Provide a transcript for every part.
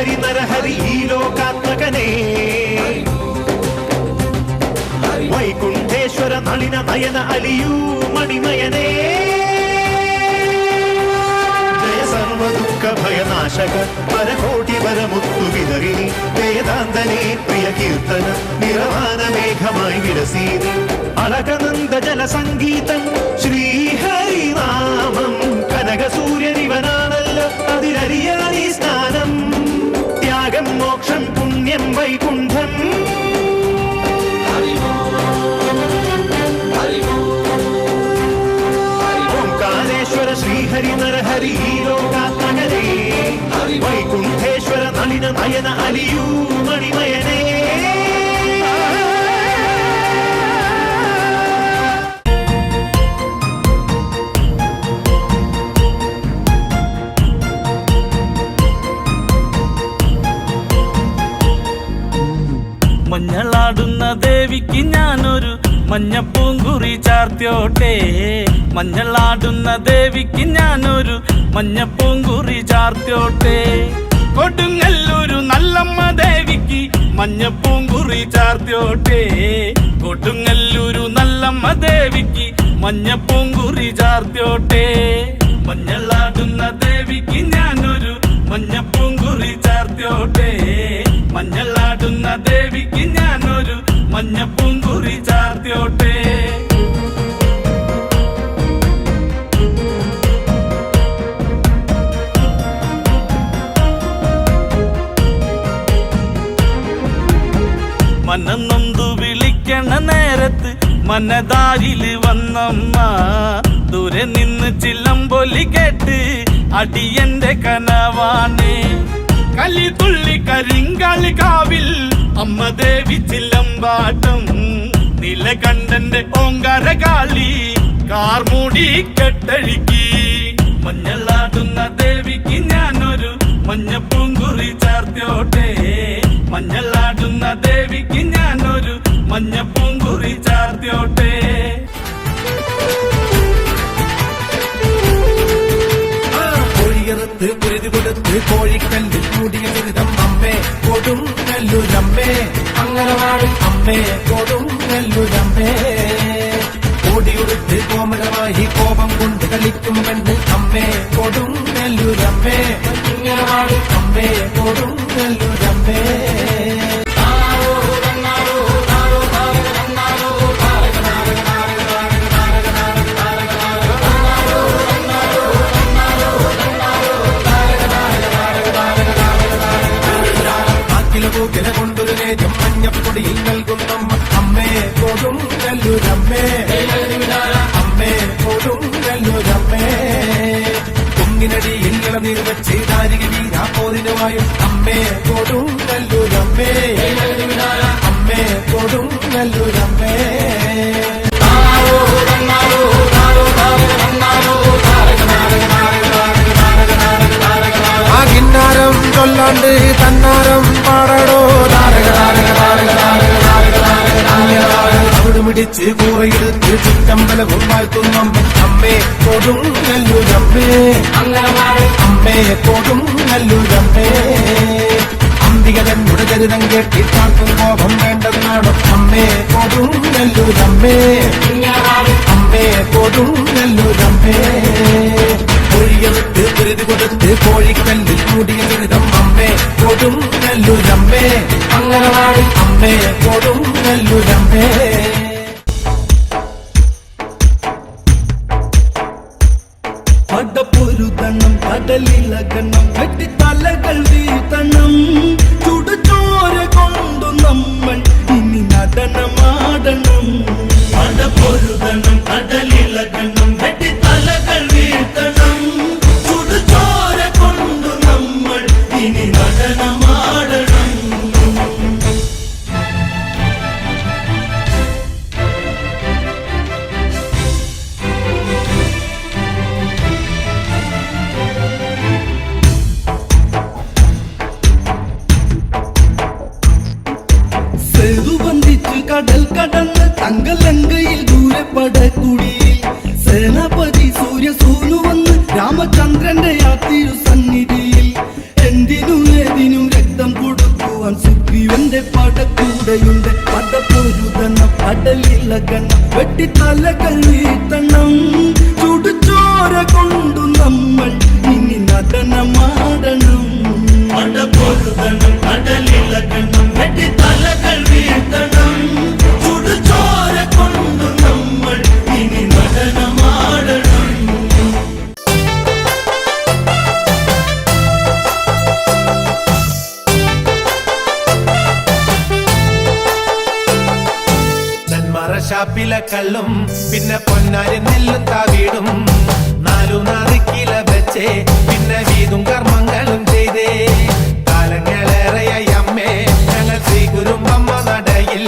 ശ്രീഹരി നരഹരി ഈ ലോകാത്മകനേ വൈകുണ്ഠേശ്വര നളിന നയന അലിയൂ മണിമയനേ ജയ സർവദുഃഖ ഭയനാശക പരകോടി വരമുത്തു വിതറിനി വേദാന്തനേ പ്രിയ കീർത്തന നിറവാന മേഘമായി വിലസീനി അളകനന്ദ ജല സംഗീതം ശ്രീഹരിനാമം കനക സൂര്യനിവനാണല്ലോ അതിലറിയാനീ സ്നാനം ത്യാഗം മോക്ഷം പുണ്യം വൈകുണ്ഠം ഓംകാരേശ്വര ശ്രീഹരി നരഹരി ലോകാത്മകനേ വൈകുണ്ഠേശ്വര നളിന നയന അലിയൂ മണിമയനേ മഞ്ഞളാടുന്ന ദേവിക്ക് ഞാനൊരു മഞ്ഞപ്പൂങ്കുറി ചാർത്തിയോട്ടെ മഞ്ഞളാടുന്ന ദേവിക്ക് ഞാനൊരു മഞ്ഞപ്പൂങ്കുറി ചാർത്തിയോട്ടെ കൊടുങ്ങല്ലൂരു നല്ലമ്മ ദേവിക്ക് മഞ്ഞപ്പൂങ്കുറി ചാർത്തിയോട്ടെ കൊടുങ്ങല്ലൂരു നല്ലമ്മ ദേവിക്ക് മഞ്ഞപ്പൂങ്കുറി ചാർത്തിയോട്ടെ മഞ്ഞളാടുന്ന ദേവിക്ക് ഞാനൊരു മഞ്ഞപ്പൂങ്കുറി ചാർത്തിയോട്ടെ മഞ്ഞളാടുന്ന ദേവിക്ക് ഞാനൊരു മഞ്ഞപ്പൂങ്കുറി ചാർത്തിയോട്ടെ മനന്നൊന്തു വിളിക്കണ നേരത്ത് മനതാരില് വന്നമ്മ ദൂരെ നിന്ന് ചില്ലമ്പൊലി കേട്ട് അടിയന്റെ കനവാണ് കലി തുള്ളി കരിങ്കാളി കാവിൽ അമ്മ ദേവി ചില്ലമ്പാട്ടം നിലകണ്ഠന്റെ ഓങ്കാര കാളി കാർമൂടി കെട്ടഴിക്കി മഞ്ഞളാടുന്ന ദേവിക്ക് ഞാനൊരു മഞ്ഞപ്പൂങ്കുറി ചാർത്തിയോട്ടെ മഞ്ഞളാടുന്ന ദേവിക്ക് ഞാനൊരു മഞ്ഞപ്പൂങ്കുറി ചാർത്തിയോട്ടെ കുരുതി കൊടുത്ത് കോഴിക്കല്ലിൽ മൂടിയ ദുരിതം അമ്മേ കൊടുങ്ങല്ലൂരമ്മേ അംഗനവാടി അമ്മേ കൊടുങ്ങല്ലൂരമ്മേ ഓടിയുടുത്ത് കോമളമായി കോപം കൊണ്ട് കളിക്കും പെണ്ണ് അമ്മേ കൊടുങ്ങല്ലൂരമ്മേ അംഗനവാടി അമ്മേ കൊടുങ്ങല്ലൂരമ്മേ കില കൊണ്ടൊരു നേരം മഞ്ഞപ്പൊടിയിൽ നൽകുന്നമ്മ അമ്മേ കൊടുങ്ങല്ലൂരമ്മേ അമ്മേ കൊടുങ്ങല്ലൂരമ്മേ കുങ്ങിനടിയിൽ ഇളനീർ വെച്ച് ദാരിക വീരാപ്പോതിനുമായും അമ്മേ കൊടുങ്ങല്ലൂരമ്മേ അമ്മേ കൊടുങ്ങല്ലൂരമ്മേ കിന്നാരം ചൊല്ലാണ്ട് തന്നാരം പാടടോ അവിടുമിടിച്ച് കൂറയെടുത്ത് ചുറ്റമ്പലവും വാഴ്ത്തുന്ന അമ്മേ കൊടുങ്ങല്ലൂരമ്മേ അമ്മേ കൊടുങ്ങല്ലൂരമ്മേ അംബിക തന്നുടെ ചരിതം കേട്ടി പാർക്കും കോപം വേണ്ടെന്നാണോ അമ്മേ കൊടുങ്ങല്ലൂരമ്മേ അമ്മേ കൊടുങ്ങല്ലൂരമ്മേ ഒഴിയെടുത്ത് കുരുതി കൊടുത്ത് കോഴിക്കല്ലിൽ മൂടിയ ദുരിതം അമ്മേ കൊടുങ്ങല്ലൂരമ്മേ അംഗനവാടി അമ്മേ കൊടുങ്ങല്ലൂരമ്മേ പടപ്പൊരുതണം കടലിലകണം വെട്ടിത്തലകൾ വീഴ്ത്തണം ചുടുചോര കൊണ്ടു നമ്മൾ ഇനി നടനമാടണം പടപ്പൊരുതണം കടലിലകണം വെട്ടിത്തലകൾ വീഴ്ത്തണം ചുടുചോര കൊണ്ടു നമ്മൾ ഇനി നടനമാടണം കടൽ കടന്ന് തങ്കലങ്കയിൽ ദൂരപ്പടക്കുടിയിൽ സേനാപതി സൂര്യ സൂനു വന്ന് രാമചന്ദ്രന്റെ ആ തിരു സന്നിധിയിൽ എന്തിനും ഏതിനും കൂടെയുണ്ട് പടപ്പൊരുതണം കടലിളകണം വെട്ടിത്തലകൾ വീഴ്ത്തണം ചുടുചോര കൊണ്ടു നമ്മൾ ഇനി നടനമാടണം പടപ്പൊരുതണം കടലിളകണം വെട്ടിത്തലകൾ വീഴ്ത്തണം ചുടുചോര കൊണ്ടു നമ്മൾ ഇനി നടനമാടണം. ഷാപ്പിലെ കള്ളും പിന്നെ പൊന്നാരി നെല്ലും താവീടും 4 കില വെച്ചേ പിന്നെ വീതും കർമ്മങ്ങളും ചെയ്തേ കാലങ്ങളേറെയായി അമ്മേ ഞങ്ങൾ ശ്രീകുരുമ്പമ്മ നടയിൽ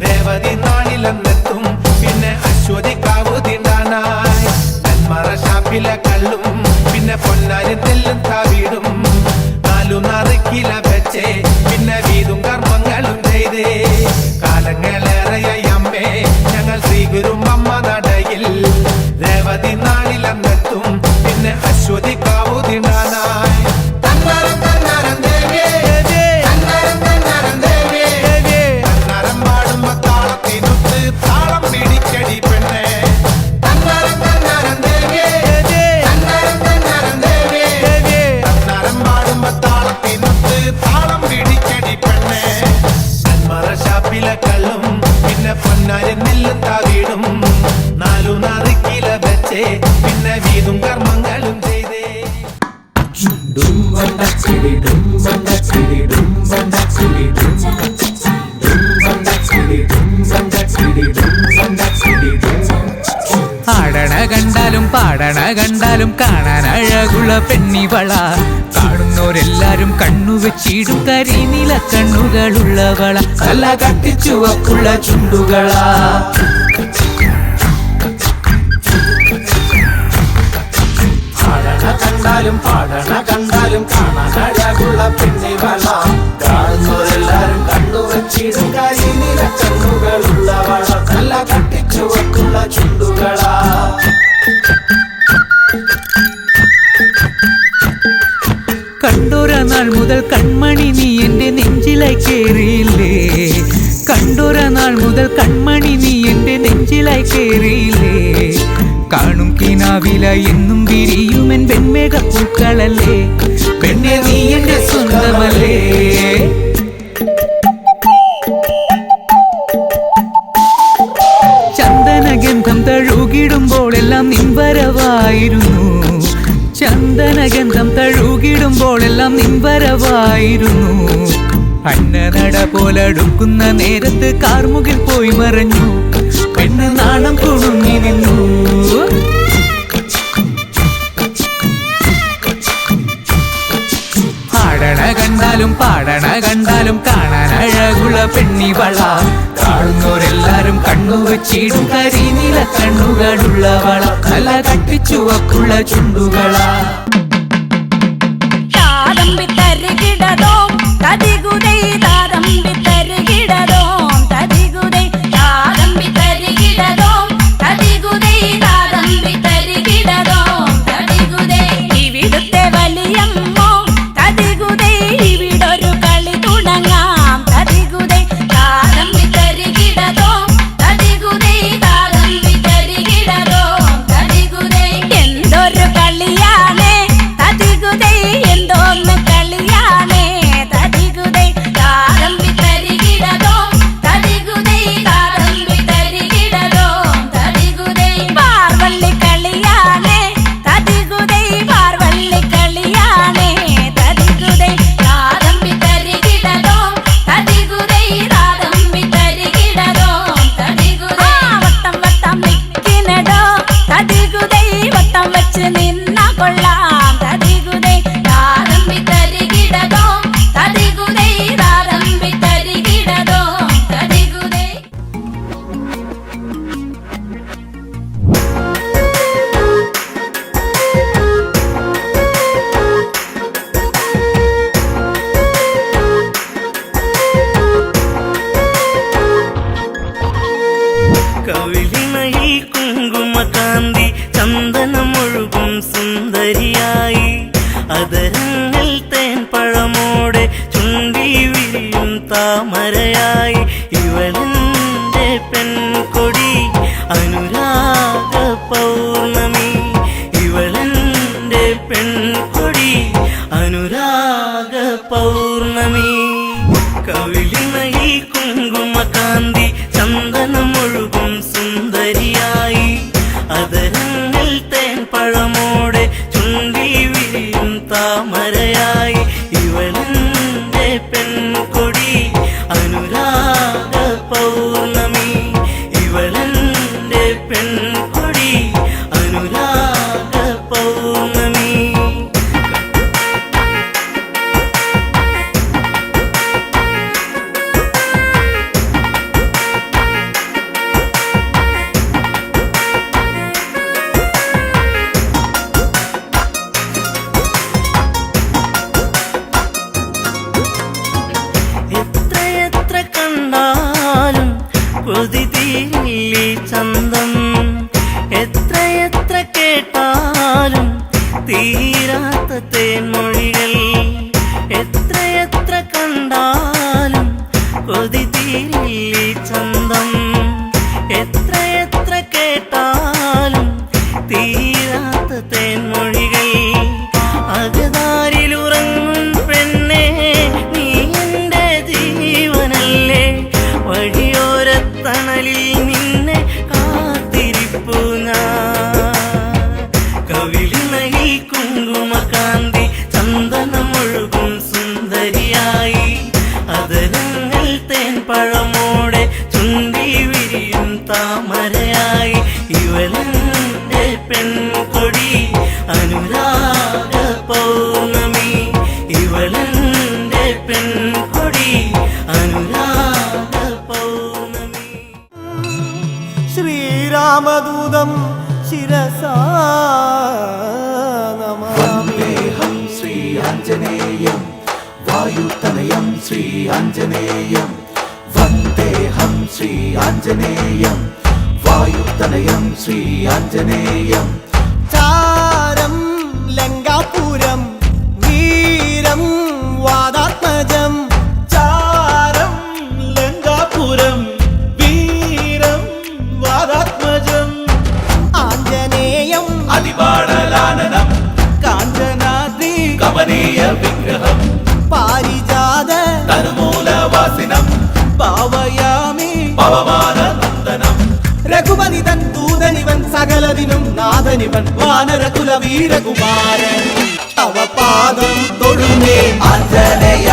രേവതി നാളിലെന്നെത്തും പിന്നെ അശ്വതി കാവു തിണ്ടാനായി നെന്മറ ഷാപ്പിലെ കള്ളും പിന്നെ പൊന്നാരി നെല്ലും താവീടും 4 കില വെച്ചേ പിന്നെ വീതും കർമ്മങ്ങളും ചെയ്തേ കാലങ്ങളേറെയായി അമ്മേ ഞങ്ങൾ ശ്രീകുരുമ്പമ്മ നടയിൽ രേവതി നാളിലെന്നെത്തും പിന്നെ അശ്വതി കാവു തിണ്ടാനായി പാടുമ്പോ താളത്തിനൊത്ത് താളം പിടിക്കടി പെണ്ണെ പാടുമ്പോ താളത്തിനൊത്ത് താളം പിടിക്കടി പെണ്ണെ ഷാപ്പിലെ കള്ളും പിന്നെ പൊന്നാരി നെല്ലും താവീടും 4 കില വെച്ചേ പിന്നെ വീതും കർമ്മങ്ങളും ചെയ്തേ ആടണ കണ്ടാലും പാടണ കണ്ടാലും കാണാൻ അഴകുള്ള പെണ്ണിവള കാണുന്നോരെല്ലാരും കണ്ണുവെച്ചിടും കരിനീല കണ്ണുകളുള്ളവള നല്ല കട്ടിച്ചുവപ്പുള്ള ചുണ്ടുകളാ കണ്ടാലും പാടണ കണ്ടാലും കാണാൻ അഴകുള്ള പെണ്ണിവള കാണുന്നവരെല്ലാരും കണ്ടുവച്ചിടും കരിനീല കണ്ണുകളുള്ളവള നല്ല കട്ടിച്ചുവക്കുള്ള ചുണ്ടുകളാ കണ്ടോര നാൾ മുതൽ കൺമണി നീ എന്റെ നെഞ്ചിലായി കേറിയില്ലേ കണ്ടോര നാൾ മുതൽ കൺമണി നീ എന്റെ നെഞ്ചിലായി കേറിയില്ലേ കാണും കിനാവില എന്നും വിരിയുമെൻ പെൺമേഘപ്പൂക്കളല്ലേ പെണ്ണെ നീ എന്റെ സ്വന്തമല്ലേ ചന്ദനഗന്ധം തഴുകിടുമ്പോൾ എല്ലാം നിൻവരവായിരുന്നു ചന്ദനഗന്ധം തഴുകിടുമ്പോൾ എല്ലാം നിൻവരവായിരുന്നു അന്നനട പോലടുക്കുന്ന നേരത്ത് കാർമുകിൽ പോയി മറഞ്ഞു പെണ്ണ് നാണം കുണുങ്ങി നിന്നു ആടണ കണ്ടാലും പാടണ കണ്ടാലും കാണാൻ അഴകുള്ള പെണ്ണിവള കാണുന്നോരെല്ലാരും കണ്ണുവെച്ചിടും കരിനീല കണ്ണുകളുള്ളവള നല്ല കട്ടിച്ചുവക്കുള്ള ചുണ്ടുകളാ സുന്ദരിയായി അതരങ്ങൾ തേൻ പഴമോടെ ചുണ്ടി വിരിയും താമരയായി പൗർണമി കവിളിണയിൽ കുങ്കുമകാന്തി ചന്ദനമൊഴുകും സുന്ദരിയായി അതരങ്ങൾ തേൻ പഴമോടെ ചുണ്ടി വിരിയും താമരയായി ഇവളെന്റെ പെൺകൊടി അനുരാഗ പൗർണമി ഇവളെന്റെ പെൺകൊടി അനുരാഗ പൗർണമി എത്രയെത്ര കണ്ടാലും കൊതി തീരില്ലേ ചന്തം എത്രയെത്ര കേട്ടാലും തീരാത്ത തേൻമൊഴികൾ എത്രയെത്ര കണ്ടാലും കൊതി തീരില്ലേ ചന്തം എത്രയെത്ര കേട്ടാലും തീരാത്ത തേൻമൊഴികൾ അകതാരിലുറങ്ങും പെണ്ണേ നീ എന്റെ ജീവനല്ലേ വഴിയോരത്തണലിൽ നിന്നെ കാത്തിരിപ്പു ഞാൻ കവിളിണയിൽ കുങ്കുമകാന്തി ചന്ദനമൊഴുകും സുന്ദരിയായി അതരങ്ങൾ തേൻ പഴമോടെ ചുണ്ടി വിരിയും താമരയായി ഇവളെന്റെ പെൺകൊടി അനുരാഗ പൗർണമി ഇവളെന്റെ പെൺകൊടി അനുരാഗ പൗർണമി ശ്രീരാമദൂതം ശിരസാ വന്ദേഹം ശ്രീ ആഞ്ജനേയം വായുതനയം ശ്രീ ആഞ്ജനേയം വന്ദേഹം ശ്രീ ആഞ്ജനേയം വായുതനയം ശ്രീ ആഞ്ജനേയം ചാരം ലങ്കാപുരം വീരം വാദാത്മജം ചാരം ലങ്കാപുരം വീരം വാദാത്മജം ആഞ്ജനേയം അതിപാടലാനനം കാഞ്ചനാദ്രി കമനീയ വിഗ്രഹം പാരിജാത തനുമൂലവാസിനം ഭാവയാമി പവമാനനന്ദനം രഘുപതിതൻ ദൂതനിവൻ സകലതിനും നാഥനിവൻ വാനരകുല വീരകുമാരൻ തവ പാദം തൊഴുന്നേ ആഞ്ജനേയ